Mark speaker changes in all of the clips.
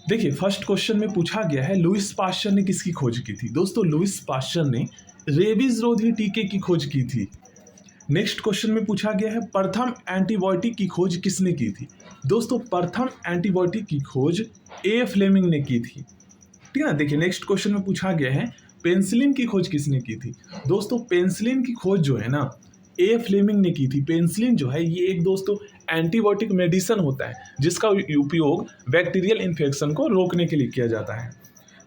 Speaker 1: देखिए first question में पूछा गया है लुईस पाश्चर ने किसकी खोज की थी। दोस्तों लुईस पाश्चर ने रेबीज रोधी टीके की खोज की थी। नेक्स्ट क्वेश्चन में पूछा गया है प्रथम एंटीबायोटिक की खोज किसने की थी। दोस्तों प्रथम एंटीबायोटिक की खोज ए फ्लेमिंग ने की थी। ठीक है ना। देखिए नेक्स्ट क्वेश्चन में पूछा गया है पेंसिलिन की खोज किसने की थी। दोस्तों पेंसिलिन की खोज जो है ना ए फ्लेमिंग ने की थी। पेंसिलिन जो है ये एक दोस्तों एंटीबायोटिक मेडिसिन होता है जिसका उपयोग बैक्टीरियल इन्फेक्शन को रोकने के लिए किया जाता है।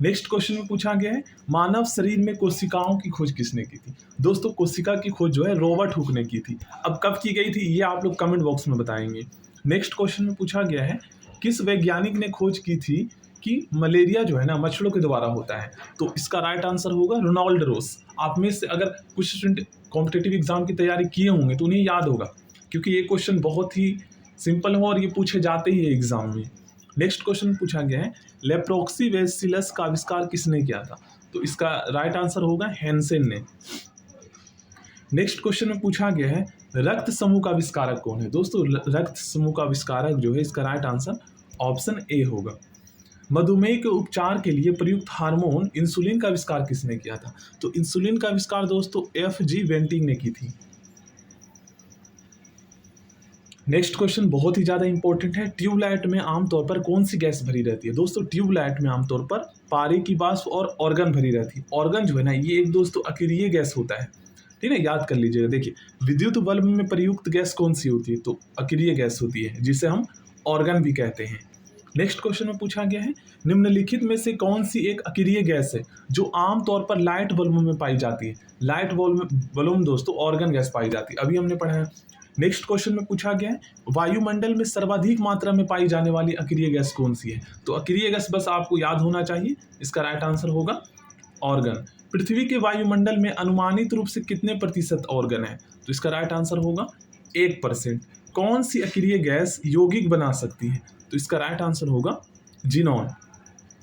Speaker 1: नेक्स्ट क्वेश्चन में पूछा गया है मानव शरीर में कोशिकाओं की खोज किसने की थी। दोस्तों कोशिका की खोज जो है रॉबर्ट हुक ने की थी। अब कब की गई थी ये आप लोग कमेंट बॉक्स में बताएंगे। नेक्स्ट क्वेश्चन में पूछा गया है किस वैज्ञानिक ने खोज की थी कि मलेरिया जो है ना मच्छरों के द्वारा होता है। तो इसका राइट आंसर होगा रोनाल्ड रोस। आप में से अगर कुछ स्टूडेंट कॉम्पिटेटिव एग्जाम की तैयारी किए होंगे तो उन्हें याद होगा क्योंकि ये क्वेश्चन बहुत ही सिंपल हो और ये पूछे जाते ही है एग्जाम में। नेक्स्ट क्वेश्चन पूछा गया है लेप्रोक्सीबैसिलस का आविष्कार किसने किया था। तो इसका राइट आंसर होगा हैंसेन ने। नेक्स्ट क्वेश्चन में पूछा गया है रक्त समूह का आविष्कारक कौन है। दोस्तों रक्त समूह का आविष्कारक जो है इसका राइट आंसर ऑप्शन ए होगा। मधुमेह के उपचार के लिए प्रयुक्त हार्मोन इंसुलिन का आविष्कार किसने किया था। तो इंसुलिन का आविष्कार दोस्तों एफ.जी. वेंटिंग ने की थी। नेक्स्ट क्वेश्चन बहुत ही ज़्यादा इंपॉर्टेंट है ट्यूबलाइट में आमतौर पर कौन सी गैस भरी रहती है। दोस्तों ट्यूबलाइट में आमतौर पर पारे की वाष्प और ऑर्गन भरी रहती है। ऑर्गन जो है ना ये एक दोस्तों अक्रिय गैस होता है। ठीक है याद कर लीजिएगा। देखिए विद्युत बल्ब में प्रयुक्त गैस कौन सी होती है। तो अक्रिय गैस होती है जिसे हम ऑर्गन भी कहते हैं। नेक्स्ट क्वेश्चन में पूछा गया है निम्नलिखित में से कौन सी एक अक्रिय गैस है जो आमतौर पर लाइट बल्ब में पाई जाती है। लाइट बल्ब में दोस्तों ऑर्गन गैस पाई जाती है अभी हमने पढ़ा है। नेक्स्ट क्वेश्चन में पूछा गया है वायुमंडल में सर्वाधिक मात्रा में पाई जाने वाली अक्रिय गैस कौन सी है। तो अक्रिय गैस बस आपको याद होना चाहिए। इसका राइट आंसर होगा ऑर्गन। पृथ्वी के वायुमंडल में अनुमानित रूप से कितने प्रतिशत ऑर्गन है। तो इसका राइट आंसर होगा 1%। कौन सी अक्रिय गैस यौगिक बना सकती है। तो इसका राइट आंसर होगा जीनॉन।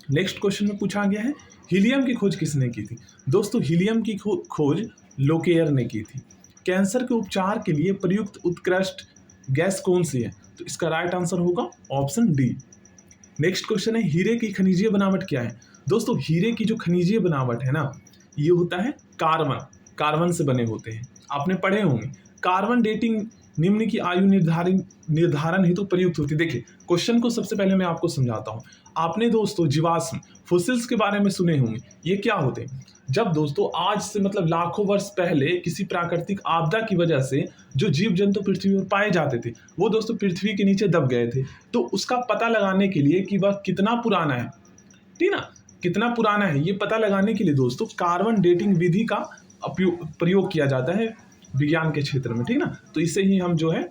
Speaker 1: नेक्स्ट क्वेश्चन में पूछा गया है हीलियम की खोज किसने की थी। दोस्तों हीलियम की खोज लोकेयर ने की थी। कैंसर के उपचार के लिए प्रयुक्त उत्कृष्ट गैस कौन सी है। तो इसका राइट आंसर होगा ऑप्शन डी। नेक्स्ट क्वेश्चन है हीरे की खनिजीय बनावट क्या है। दोस्तों हीरे की जो खनिजीय बनावट है ना ये होता है कार्बन। कार्बन से बने होते हैं आपने पढ़े होंगे। कार्बन डेटिंग निम्न की आयु निर्धारण हेतु प्रयुक्त होती है। देखिए क्वेश्चन को सबसे पहले मैं आपको समझाता हूँ। आपने दोस्तों जीवाश्म फॉसिल्स के बारे में सुने होंगे। ये क्या होते हैं जब दोस्तों आज से मतलब लाखों वर्ष पहले किसी प्राकृतिक आपदा की वजह से जो जीव जंतु पृथ्वी पर पाए जाते थे वो दोस्तों पृथ्वी के नीचे दब गए थे। तो उसका पता लगाने के लिए कि वह कितना पुराना है ठीक ना कितना पुराना है ये पता लगाने के लिए दोस्तों कार्बन डेटिंग विधि का प्रयोग किया जाता है विज्ञान के क्षेत्र में। ठीक ना तो इसे ही हम जो है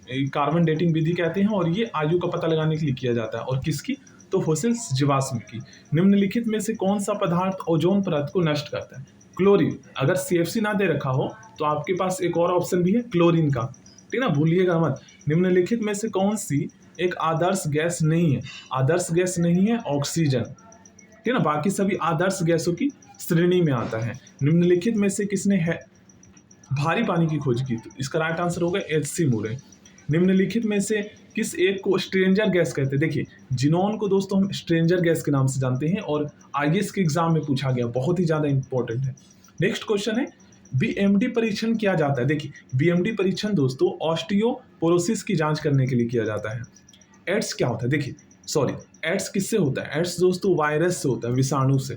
Speaker 1: कार्बन डेटिंग विधि कहते हैं और ये आयु का पता लगाने के लिए किया जाता है। और किसकी तो फॉसिल्स जीवाश्म की। निम्नलिखित में से कौन सा पदार्थ ओजोन परत को नष्ट करता है। क्लोरीन। अगर CFC ना दे रखा हो तो आपके पास एक और ऑप्शन भी है क्लोरीन का। ठीक ना भूलिएगा मत। निम्नलिखित में से कौन सी एक आदर्श गैस नहीं है। आदर्श गैस नहीं है ऑक्सीजन। ठीक ना बाकी सभी आदर्श गैसों की श्रेणी में आता है। निम्नलिखित में से किसने है भारी पानी की खोज की। तो इसका राइट आंसर होगा H.C. मुरे। निम्नलिखित में से किस एक को स्ट्रेंजर गैस कहते हैं। देखिए जिनॉन को दोस्तों हम स्ट्रेंजर गैस के नाम से जानते हैं और IAS के एग्जाम में पूछा गया बहुत ही ज्यादा इंपॉर्टेंट है। नेक्स्ट क्वेश्चन है BMD परीक्षण किया जाता है। देखिए BMD परीक्षण दोस्तों ऑस्टियोपोरोसिस की जांच करने के लिए किया जाता है। एड्स क्या होता है। देखिए एड्स किससे होता है। एड्स दोस्तों वायरस से होता है विषाणु से।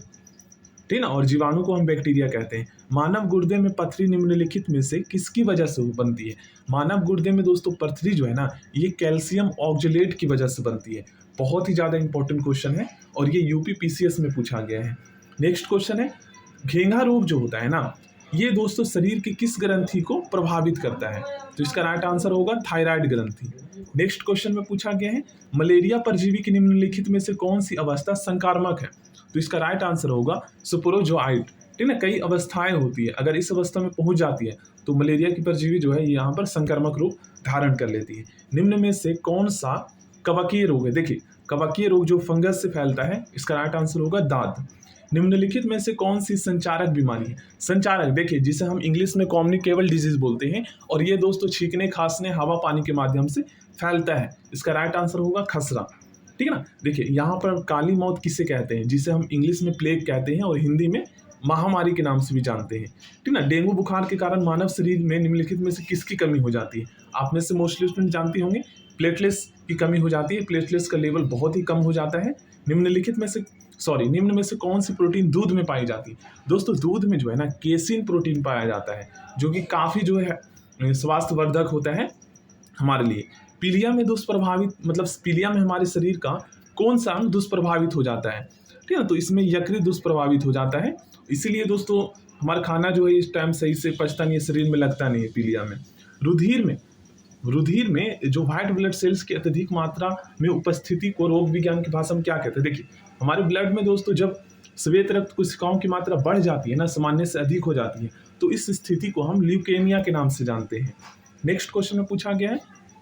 Speaker 1: ठीक ना और जीवाणु को हम बैक्टीरिया कहते हैं। मानव गुर्दे में पथरी निम्नलिखित में से किसकी वजह से बनती है। मानव गुर्दे में दोस्तों पथरी जो है ना ये कैल्शियम ऑक्जेलेट की वजह से बनती है। बहुत ही ज्यादा इंपॉर्टेंट क्वेश्चन है और ये यूपी PCS में पूछा गया है। नेक्स्ट क्वेश्चन है घेंघा रोग जो होता है ना ये दोस्तों शरीर की किस ग्रंथि को प्रभावित करता है। तो इसका राइट आंसर होगा थायराइड ग्रंथि। नेक्स्ट क्वेश्चन में पूछा गया है मलेरिया परजीवी की निम्नलिखित में से कौन सी अवस्था संक्रामक है। तो इसका राइट आंसर होगा स्पोरोजोआइट। ठीक ना कई अवस्थाएं होती है अगर इस अवस्था में पहुंच जाती है तो मलेरिया की परजीवी जो है यहाँ पर संक्रामक रूप धारण कर लेती है। निम्न में से कौन सा कवकीय रोग है। देखिए कवकीय रोग जो फंगस से फैलता है इसका राइट आंसर होगा दांत। निम्नलिखित में से कौन सी संचारक बीमारी है। संचारक देखिए जिसे हम इंग्लिश में कम्युनिकेबल डिजीज बोलते हैं और ये दोस्तों छींकने खांसने हवा पानी के माध्यम से फैलता है। इसका राइट आंसर होगा खसरा। ठीक है ना। देखिए यहाँ पर काली मौत किसे कहते हैं, जिसे हम इंग्लिश में प्लेग कहते हैं और हिंदी में महामारी के नाम से भी जानते हैं। ठीक ना। डेंगू बुखार के कारण मानव शरीर में निम्नलिखित में से किसकी कमी हो जाती है? आप में से मोस्टली स्टूडेंट जानते होंगे प्लेटलेट्स की कमी हो जाती है। प्लेटलेट्स का लेवल बहुत ही कम हो जाता है। निम्न में से कौन सी प्रोटीन दूध में पाई जाती है? दोस्तों दूध में जो है ना केसिन प्रोटीन पाया जाता है, जो कि काफ़ी जो है स्वास्थ्यवर्धक होता है हमारे लिए। पीलिया में पीलिया में हमारे शरीर का कौन सा अंग दुष्प्रभावित हो जाता है? ठीक है ना। तो इसमें यकृत दुष्प्रभावित हो जाता है, इसीलिए दोस्तों हमारा खाना जो है इस टाइम सही से पचता नहीं है, शरीर में लगता नहीं है पीलिया में। रुधिर में जो व्हाइट ब्लड सेल्स की अत्यधिक मात्रा में उपस्थिति को रोग विज्ञान की भाषा में क्या कहते हैं? देखिए हमारे ब्लड में दोस्तों जब श्वेत रक्त कोशिकाओं की मात्रा बढ़ जाती है ना, सामान्य से अधिक हो जाती है, तो इस स्थिति को हम ल्यूकेमिया के नाम से जानते हैं। नेक्स्ट क्वेश्चन में पूछा गया है,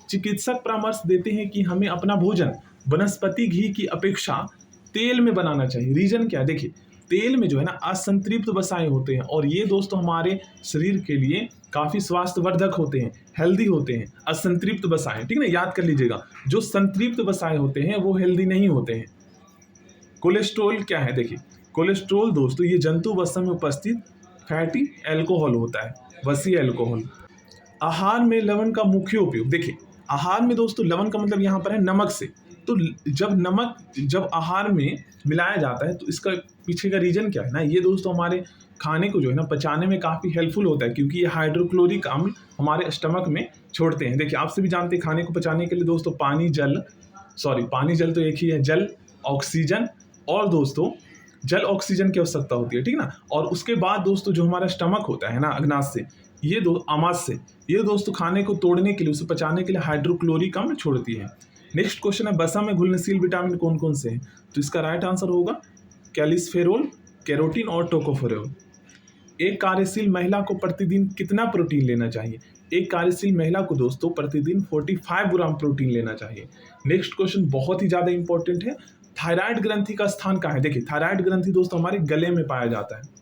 Speaker 1: चिकित्सक परामर्श देते हैं कि हमें अपना भोजन वनस्पति घी की अपेक्षा तेल में बनाना चाहिए। रीजन क्या है? देखिए तेल में जो है ना असंतृप्त वसाएं होते हैं और ये दोस्तों हमारे शरीर के लिए काफ़ी स्वास्थ्यवर्धक होते हैं, हेल्दी होते हैं। असंतृप्त वसाएं, ठीक है ना, याद कर लीजिएगा। जो संतृप्त वसाएं होते हैं वो हेल्दी नहीं होते हैं। कोलेस्ट्रोल क्या है? देखिए कोलेस्ट्रोल दोस्तों ये जंतु वसा में उपस्थित फैटी एल्कोहल होता है, वसीय एल्कोहल। आहार में लवण का मुख्य उपयोग। देखिए आहार में दोस्तों लवण का मतलब यहाँ पर है नमक से। तो जब आहार में मिलाया जाता है तो इसका पीछे का रीजन क्या है ना, ये दोस्तों हमारे खाने को जो है ना पचाने में काफ़ी हेल्पफुल होता है, क्योंकि ये हाइड्रोक्लोरिक अम्ल हमारे स्टमक में छोड़ते हैं। देखिए आपसे भी जानते हैं खाने को पचाने के लिए दोस्तों पानी जल तो एक ही है, जल ऑक्सीजन और दोस्तों जल ऑक्सीजन की आवश्यकता होती है, ठीक ना। और उसके बाद दोस्तों जो हमारा स्टमक होता है ना अग्नाशय से आमाशय ये दोस्तों खाने को तोड़ने के लिए, उसे पचाने के लिए हाइड्रोक्लोरिक अम्ल छोड़ती है। नेक्स्ट क्वेश्चन है, वसा में घुलनशील विटामिन कौन कौन से हैं? तो इसका राइट आंसर होगा कैल्सिफेरोल, कैरोटीन और टोकोफेरोल। एक कार्यशील महिला को प्रतिदिन कितना प्रोटीन लेना चाहिए? एक कार्यशील महिला को दोस्तों प्रतिदिन 45 ग्राम प्रोटीन लेना चाहिए। नेक्स्ट क्वेश्चन बहुत ही ज़्यादा इंपॉर्टेंट है, थायराइड ग्रंथि का स्थान कहाँ है? देखिए थायराइड ग्रंथि दोस्तों हमारे गले में पाया जाता है।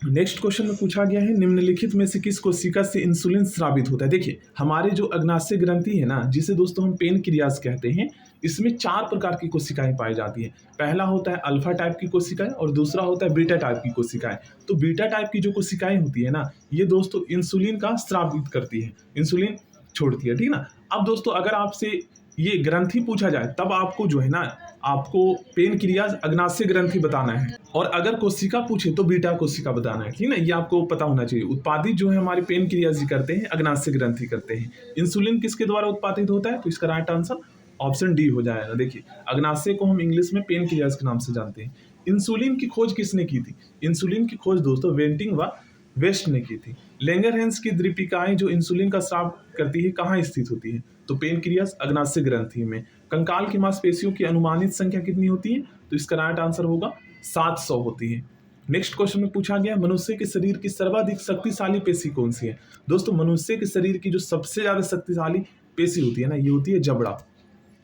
Speaker 1: नेक्स्ट क्वेश्चन में पूछा गया है, निम्नलिखित में से किस कोशिका से इंसुलिन स्रावित होता है? देखिए हमारे जो अग्नाशय ग्रंथि है ना, जिसे दोस्तों हम पेनक्रियाज कहते हैं, इसमें 4 प्रकार की कोशिकाएं पाई जाती हैं। पहला होता है अल्फा टाइप की कोशिकाएं और दूसरा होता है बीटा टाइप की कोशिकाएं। तो बीटा टाइप की जो कोशिकाएं होती है ना, ये दोस्तों इंसुलिन का स्रावित करती है, इंसुलिन छोड़ती है, ठीक ना। अब दोस्तों अगर आपसे ये ग्रंथि पूछा जाए तब आपको जो है ना आपको पेनक्रियाज अग्नाशय ग्रंथि बताना है, और अगर कोशिका पूछे तो बीटा कोशिका बताना है, ठीक ना। ये आपको पता होना चाहिए। उत्पादित जो है हमारे पेनक्रियाज ही करते हैं, अग्नाशय ग्रंथि करते हैं। इंसुलिन किसके द्वारा उत्पादित होता है? तो इसका राइट आंसर ऑप्शन डी हो जाएगा। देखिए अग्नाशय को हम इंग्लिश में पेनक्रियाज के नाम से जानते हैं। इंसुलिन की खोज किसने की थी? इंसुलिन की खोज दोस्तों वेंटिंग व वेस्ट ने की थी। लेंगरहैंस की दीपिकाएं जो इंसुलिन का स्राव करती है कहाँ स्थित होती है? तो पेनक्रियाज अग्नाशय ग्रंथि में। कंकाल की मांसपेशियों की अनुमानित संख्या कितनी होती है? तो इसका राइट आंसर होगा 700 होती है। नेक्स्ट क्वेश्चन में पूछा गया, मनुष्य के शरीर की सर्वाधिक शक्तिशाली पेशी कौन सी है? दोस्तों मनुष्य के शरीर की जो सबसे ज्यादा शक्तिशाली पेशी होती है ना, ये होती है जबड़ा,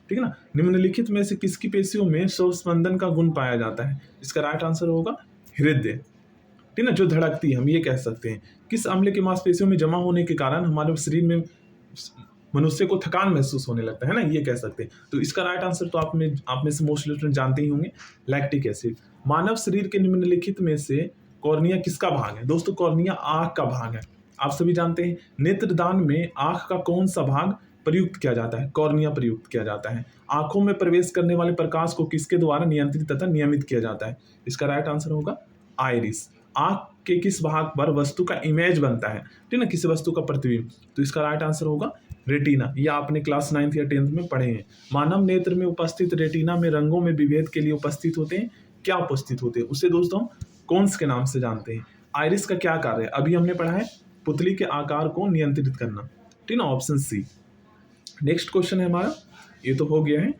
Speaker 1: ठीक है ना। निम्नलिखित में से किसकी पेशियों में स्वस्पंदन का गुण पाया जाता है? इसका राइट आंसर होगा हृदय, ठीक ना, जो धड़कती है, हम ये कह सकते हैं। किस अम्ल के मांसपेशियों में जमा होने के कारण हमारे शरीर में मनुष्य को थकान महसूस होने लगता है ना, ये कह सकते हैं। तो इसका राइट आंसर तो आप में से मोस्टली स्टूडेंट जानते ही होंगे, लैक्टिक एसिड। मानव शरीर के निम्नलिखित में से कॉर्निया किसका भाग है? दोस्तों कॉर्निया आंख का भाग है, आप सभी जानते हैं। नेत्रदान में आंख का कौन सा भाग प्रयुक्त किया जाता है? कॉर्निया प्रयुक्त किया जाता है। आंखों में प्रवेश करने वाले प्रकाश को किसके द्वारा नियंत्रित तथा नियमित किया जाता है? इसका राइट आंसर होगा आइरिस। आंख के किस भाग पर वस्तु का इमेज बनता है, ठीक ना, किसी वस्तु का प्रतिबिंब? तो इसका राइट आंसर होगा रेटिना। यह आपने क्लास 9th या 10th में पढ़े हैं। मानव नेत्र में उपस्थित रेटिना में रंगों में विभेद के लिए उपस्थित होते हैं, क्या उपस्थित होते हैं? उसे दोस्तों हम कोन्स के नाम से जानते हैं। आइरिस का क्या कार्य है? अभी हमने पढ़ा है पुतली के आकार को नियंत्रित करना, ठीक ना, ऑप्शन सी। नेक्स्ट क्वेश्चन है हमारा, ये तो हो गया है।